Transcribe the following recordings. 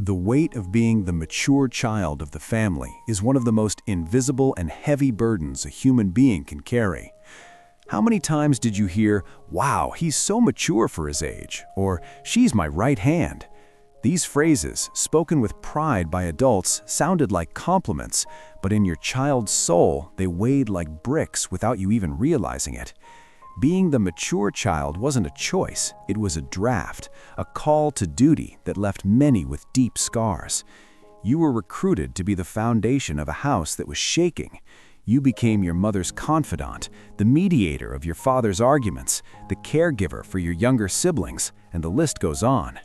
The weight of being the mature child of the family is one of the most invisible and heavy burdens a human being can carry. How many times did you hear, "Wow, he's so mature for his age," or "She's my right hand"? These phrases, spoken with pride by adults, sounded like compliments, but in your child's soul, they weighed like bricks without you even realizing it. Being the mature child wasn't a choice, it was a draft, a call to duty that left many with deep scars. You were recruited to be the foundation of a house that was shaking. You became your mother's confidant, the mediator of your father's arguments, the caregiver for your younger siblings, and the list goes on.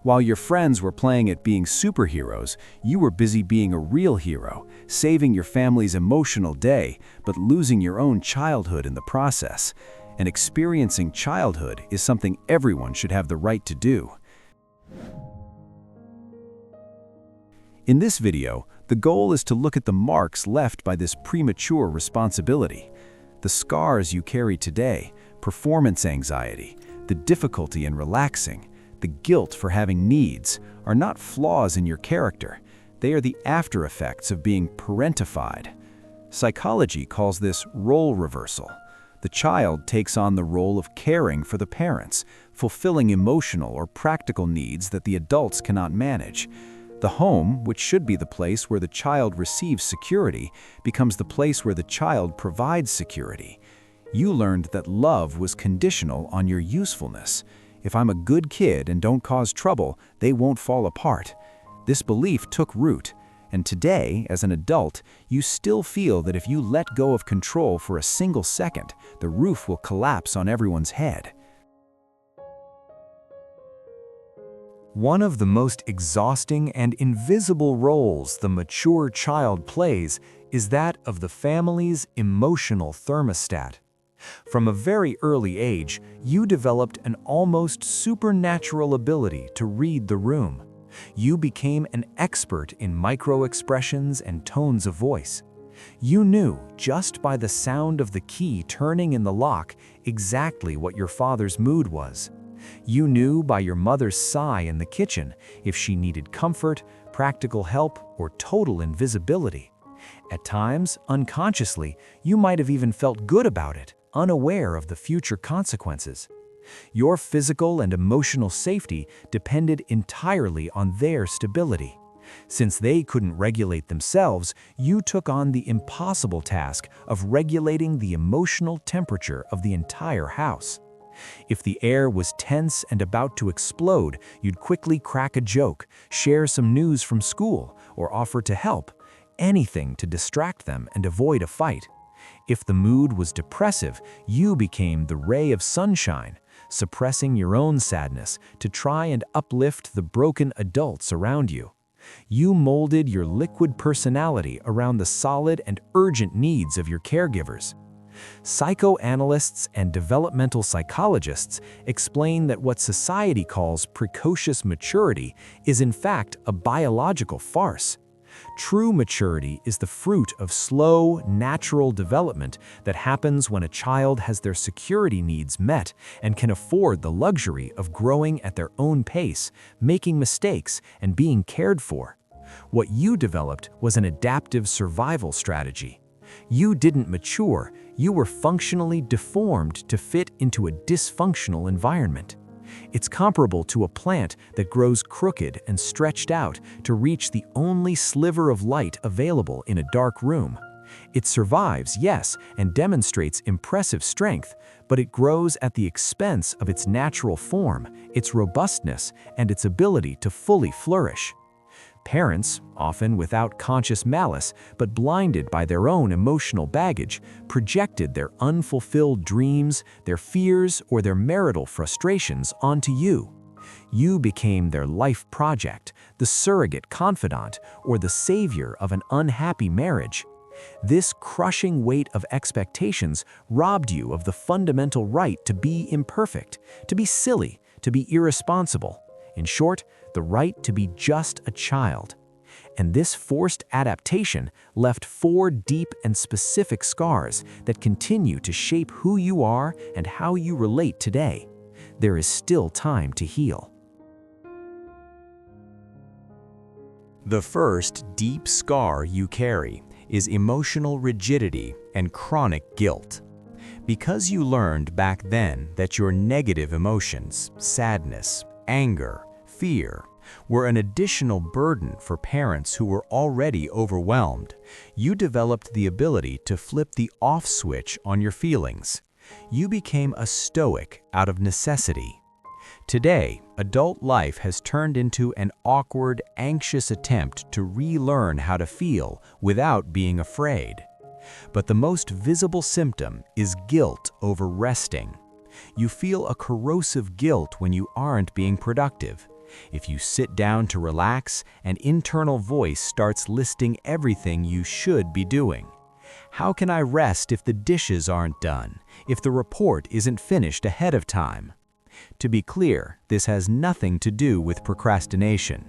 While your friends were playing at being superheroes, you were busy being a real hero, saving your family's emotional day, but losing your own childhood in the process. And experiencing childhood is something everyone should have the right to do. In this video, the goal is to look at the marks left by this premature responsibility. The scars you carry today, performance anxiety, the difficulty in relaxing, the guilt for having needs, are not flaws in your character. They are the after effects of being parentified. Psychology calls this role reversal. The child takes on the role of caring for the parents, fulfilling emotional or practical needs that the adults cannot manage. The home, which should be the place where the child receives security, becomes the place where the child provides security. You learned that love was conditional on your usefulness. If I'm a good kid and don't cause trouble, they won't fall apart. This belief took root. And today, as an adult, you still feel that if you let go of control for a single second, the roof will collapse on everyone's head. One of the most exhausting and invisible roles the mature child plays is that of the family's emotional thermostat. From a very early age, you developed an almost supernatural ability to read the room. You became an expert in micro-expressions and tones of voice. You knew, just by the sound of the key turning in the lock, exactly what your father's mood was. You knew by your mother's sigh in the kitchen if she needed comfort, practical help, or total invisibility. At times, unconsciously, you might have even felt good about it, unaware of the future consequences. Your physical and emotional safety depended entirely on their stability. Since they couldn't regulate themselves, you took on the impossible task of regulating the emotional temperature of the entire house. If the air was tense and about to explode, you'd quickly crack a joke, share some news from school, or offer to help, anything to distract them and avoid a fight. If the mood was depressive, you became the ray of sunshine, suppressing your own sadness to try and uplift the broken adults around you. You molded your liquid personality around the solid and urgent needs of your caregivers. Psychoanalysts and developmental psychologists explain that what society calls precocious maturity is in fact a biological farce. True maturity is the fruit of slow, natural development that happens when a child has their security needs met and can afford the luxury of growing at their own pace, making mistakes, and being cared for. What you developed was an adaptive survival strategy. You didn't mature, you were functionally deformed to fit into a dysfunctional environment. It's comparable to a plant that grows crooked and stretched out to reach the only sliver of light available in a dark room. It survives, yes, and demonstrates impressive strength, but it grows at the expense of its natural form, its robustness, and its ability to fully flourish. Parents, often without conscious malice but blinded by their own emotional baggage, projected their unfulfilled dreams, their fears, or their marital frustrations onto you. You became their life project, the surrogate confidant, or the savior of an unhappy marriage. This crushing weight of expectations robbed you of the fundamental right to be imperfect, to be silly, to be irresponsible. In short, the right to be just a child. And this forced adaptation left 4 deep and specific scars that continue to shape who you are and how you relate today. There is still time to heal. The first deep scar you carry is emotional rigidity and chronic guilt. Because you learned back then that your negative emotions, sadness, anger, fear, were an additional burden for parents who were already overwhelmed, you developed the ability to flip the off switch on your feelings. You became a stoic out of necessity. Today, adult life has turned into an awkward, anxious attempt to relearn how to feel without being afraid. But the most visible symptom is guilt over resting. You feel a corrosive guilt when you aren't being productive. If you sit down to relax, an internal voice starts listing everything you should be doing. How can I rest if the dishes aren't done, if the report isn't finished ahead of time? To be clear, this has nothing to do with procrastination.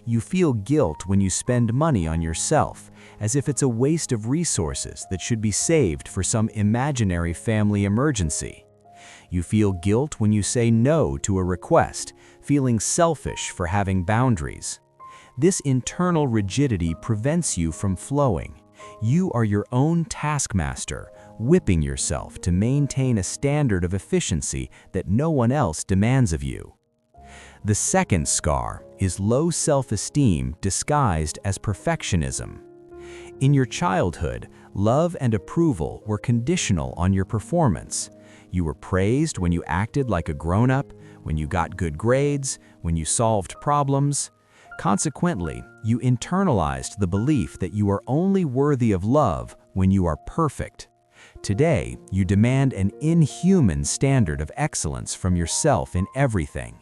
You feel guilt when you spend money on yourself, as if it's a waste of resources that should be saved for some imaginary family emergency. You feel guilt when you say no to a request, feeling selfish for having boundaries. This internal rigidity prevents you from flowing. You are your own taskmaster, whipping yourself to maintain a standard of efficiency that no one else demands of you. The second scar is low self-esteem disguised as perfectionism. In your childhood, love and approval were conditional on your performance. You were praised when you acted like a grown-up, when you got good grades, when you solved problems. Consequently, you internalized the belief that you are only worthy of love when you are perfect. Today, you demand an inhuman standard of excellence from yourself in everything.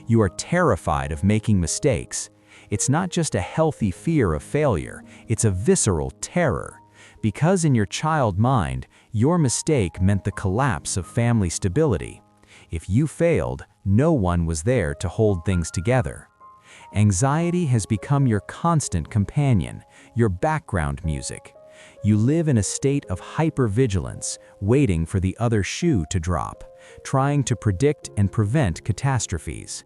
You are terrified of making mistakes. It's not just a healthy fear of failure, it's a visceral terror. Because in your child mind, your mistake meant the collapse of family stability. If you failed, no one was there to hold things together. Anxiety has become your constant companion, your background music. You live in a state of hypervigilance, waiting for the other shoe to drop, trying to predict and prevent catastrophes.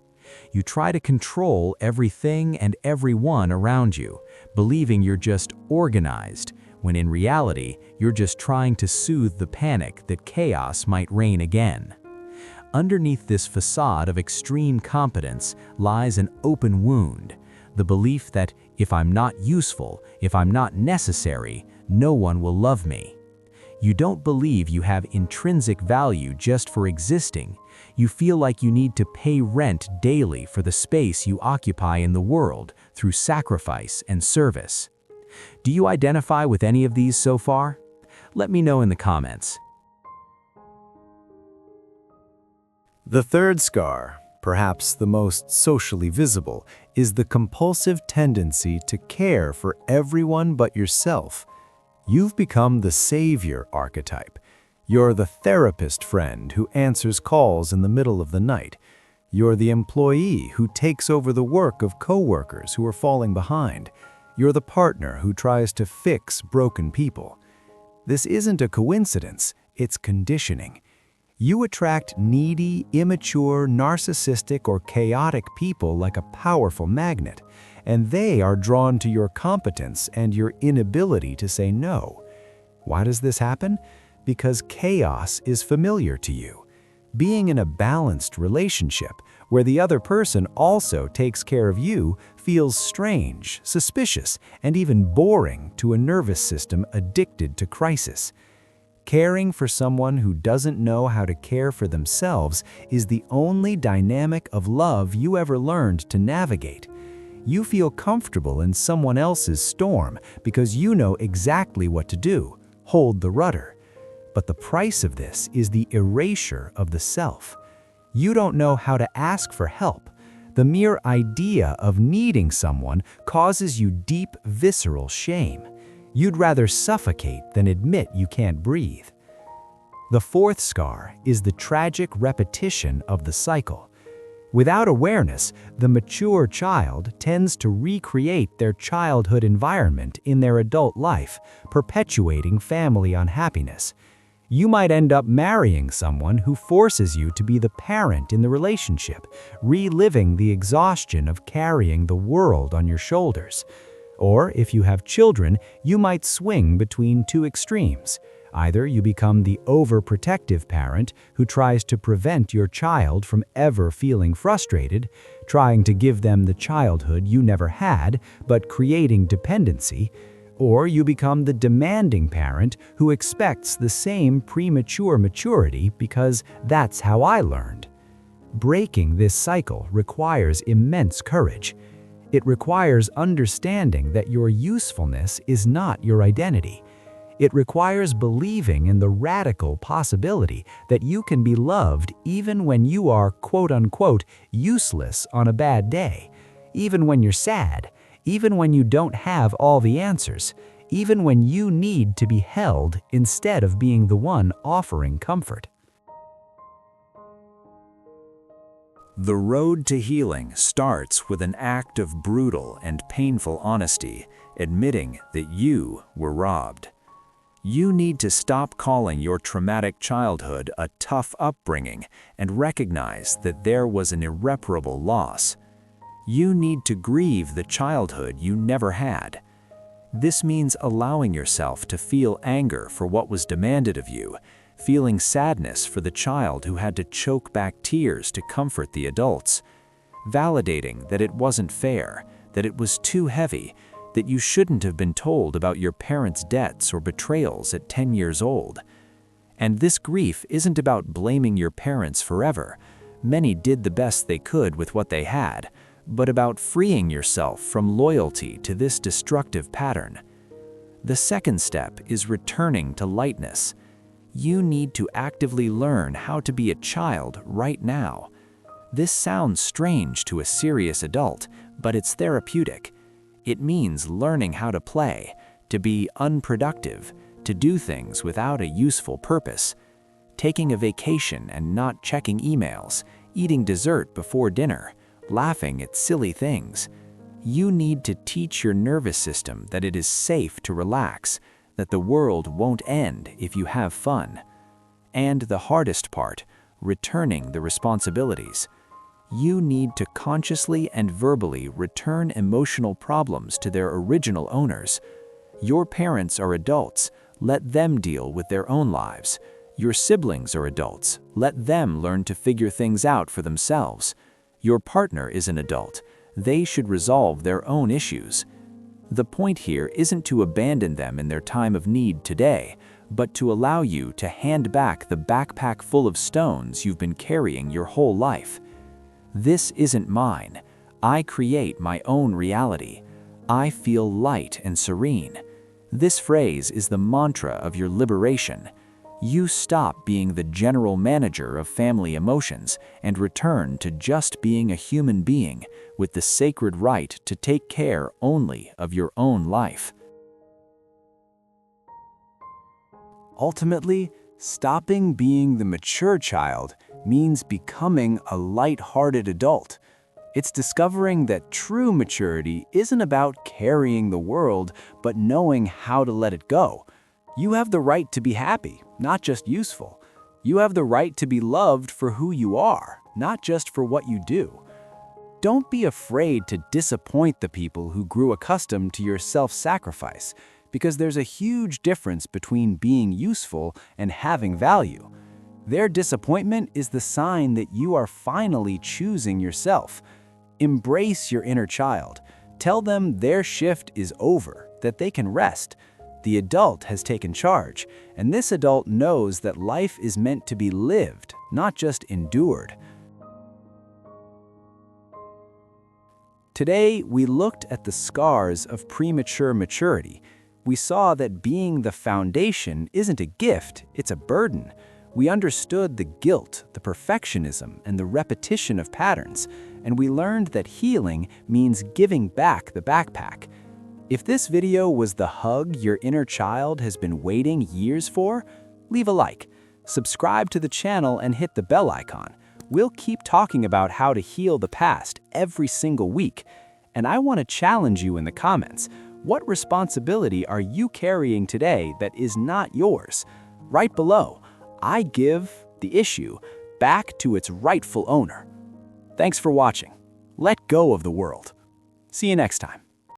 You try to control everything and everyone around you, believing you're just organized, when in reality, you're just trying to soothe the panic that chaos might reign again. Underneath this facade of extreme competence lies an open wound, the belief that if I'm not useful, if I'm not necessary, no one will love me. You don't believe you have intrinsic value just for existing. You feel like you need to pay rent daily for the space you occupy in the world through sacrifice and service. Do you identify with any of these so far? Let me know in the comments. The third scar, perhaps the most socially visible, is the compulsive tendency to care for everyone but yourself. You've become the savior archetype. You're the therapist friend who answers calls in the middle of the night. You're the employee who takes over the work of coworkers who are falling behind. You're the partner who tries to fix broken people. This isn't a coincidence, it's conditioning. You attract needy, immature, narcissistic, or chaotic people like a powerful magnet, and they are drawn to your competence and your inability to say no. Why does this happen? Because chaos is familiar to you. Being in a balanced relationship, where the other person also takes care of you, feels strange, suspicious, and even boring to a nervous system addicted to crisis. Caring for someone who doesn't know how to care for themselves is the only dynamic of love you ever learned to navigate. You feel comfortable in someone else's storm because you know exactly what to do, hold the rudder. But the price of this is the erasure of the self. You don't know how to ask for help. The mere idea of needing someone causes you deep, visceral shame. You'd rather suffocate than admit you can't breathe. The fourth scar is the tragic repetition of the cycle. Without awareness, the mature child tends to recreate their childhood environment in their adult life, perpetuating family unhappiness. You might end up marrying someone who forces you to be the parent in the relationship, reliving the exhaustion of carrying the world on your shoulders. Or if you have children, you might swing between two extremes. Either you become the overprotective parent who tries to prevent your child from ever feeling frustrated, trying to give them the childhood you never had, but creating dependency, or you become the demanding parent who expects the same premature maturity because that's how I learned. Breaking this cycle requires immense courage. It requires understanding that your usefulness is not your identity. It requires believing in the radical possibility that you can be loved even when you are quote-unquote useless on a bad day, even when you're sad, even when you don't have all the answers, even when you need to be held instead of being the one offering comfort. The road to healing starts with an act of brutal and painful honesty, admitting that you were robbed. You need to stop calling your traumatic childhood a tough upbringing and recognize that there was an irreparable loss. You need to grieve the childhood you never had. This means allowing yourself to feel anger for what was demanded of you, feeling sadness for the child who had to choke back tears to comfort the adults, validating that it wasn't fair, that it was too heavy, that you shouldn't have been told about your parents' debts or betrayals at 10 years old. And this grief isn't about blaming your parents forever. Many did the best they could with what they had, but about freeing yourself from loyalty to this destructive pattern. The second step is returning to lightness. You need to actively learn how to be a child right now. This sounds strange to a serious adult, but it's therapeutic. It means learning how to play, to be unproductive, to do things without a useful purpose, taking a vacation and not checking emails, eating dessert before dinner, laughing at silly things. You need to teach your nervous system that it is safe to relax, that the world won't end if you have fun. And the hardest part, returning the responsibilities. You need to consciously and verbally return emotional problems to their original owners. Your parents are adults, let them deal with their own lives. Your siblings are adults, let them learn to figure things out for themselves. Your partner is an adult, they should resolve their own issues. The point here isn't to abandon them in their time of need today, but to allow you to hand back the backpack full of stones you've been carrying your whole life. This isn't mine. I create my own reality. I feel light and serene. This phrase is the mantra of your liberation. You stop being the general manager of family emotions and return to just being a human being with the sacred right to take care only of your own life. Ultimately, stopping being the mature child means becoming a light-hearted adult. It's discovering that true maturity isn't about carrying the world, but knowing how to let it go. You have the right to be happy, not just useful. You have the right to be loved for who you are, not just for what you do. Don't be afraid to disappoint the people who grew accustomed to your self-sacrifice, because there's a huge difference between being useful and having value. Their disappointment is the sign that you are finally choosing yourself. Embrace your inner child. Tell them their shift is over, that they can rest. The adult has taken charge, and this adult knows that life is meant to be lived, not just endured. Today, we looked at the scars of premature maturity. We saw that being the foundation isn't a gift, it's a burden. We understood the guilt, the perfectionism, and the repetition of patterns, and we learned that healing means giving back the backpack. If this video was the hug your inner child has been waiting years for, leave a like, subscribe to the channel, and hit the bell icon. We'll keep talking about how to heal the past every single week. And I want to challenge you in the comments. What responsibility are you carrying today that is not yours? Right below. I give the issue back to its rightful owner. Thanks for watching. Let go of the world. See you next time.